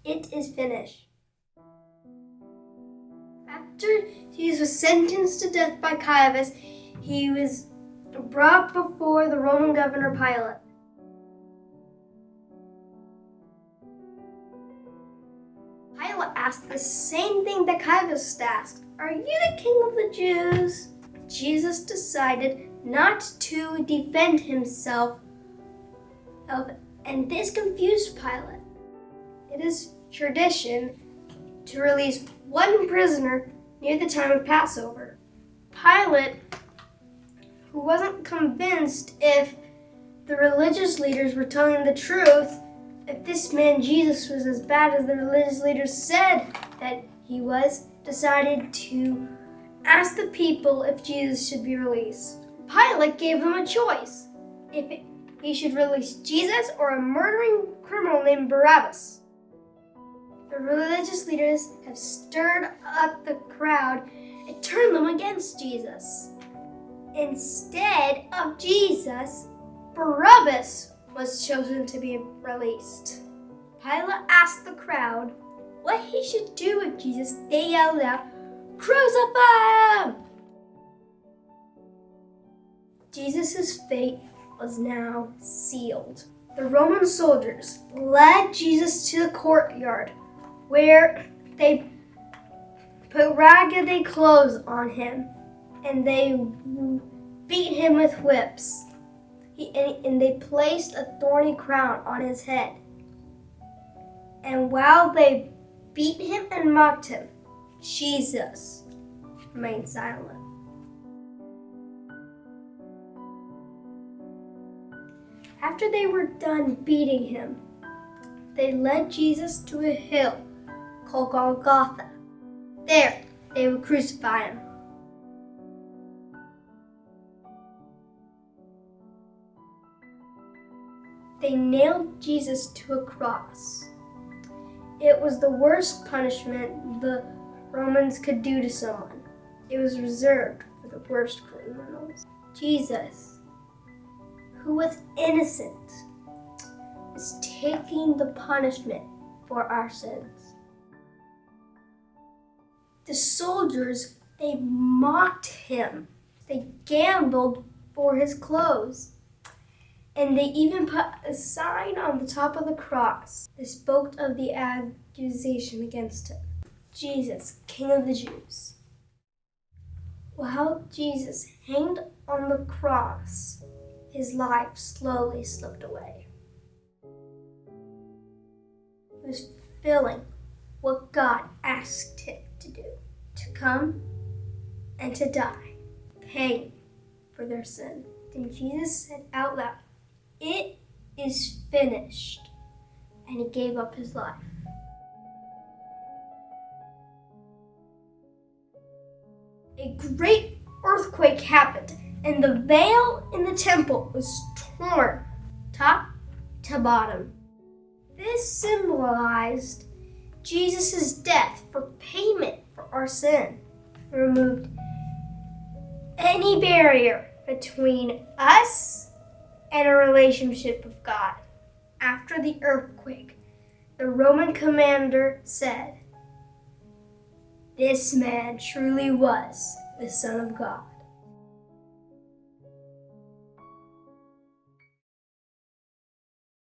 It is finished. After Jesus was sentenced to death by Caiaphas, he was brought before the Roman governor Pilate. Pilate asked the same thing that Caiaphas asked. Are you the king of the Jews? Jesus decided not to defend himself, and this confused Pilate. It is tradition to release one prisoner near the time of Passover. Pilate, who wasn't convinced if the religious leaders were telling the truth, if this man Jesus was as bad as the religious leaders said that he was, decided to ask the people if Jesus should be released. Pilate gave them a choice, if he should release Jesus or a murdering criminal named Barabbas. The religious leaders have stirred up the crowd and turned them against Jesus. Instead of Jesus, Barabbas was chosen to be released. Pilate asked the crowd what he should do with Jesus. They yelled out, "Crucify him!" Jesus' fate was now sealed. The Roman soldiers led Jesus to the courtyard where they put raggedy clothes on him and they beat him with whips. And they placed a thorny crown on his head. And while they beat him and mocked him, Jesus remained silent. After they were done beating him, they led Jesus to a hill called Golgotha. There, they would crucify him. They nailed Jesus to a cross. It was the worst punishment the Romans could do to someone. It was reserved for the worst criminals. Jesus, who was innocent, is taking the punishment for our sins. The soldiers, they mocked him. They gambled for his clothes. And they even put a sign on the top of the cross that spoke of the accusation against him. Jesus, King of the Jews. While Jesus hanged on the cross, his life slowly slipped away. He was fulfilling what God asked him to do, to come and to die, paying for their sin. Then Jesus said out loud, "It is finished," and he gave up his life. A great earthquake happened, and the veil in the temple was torn top to bottom. This symbolized Jesus' death for payment for our sin. It removed any barrier between us and a relationship with God. After the earthquake, the Roman commander said, "This man truly was the Son of God."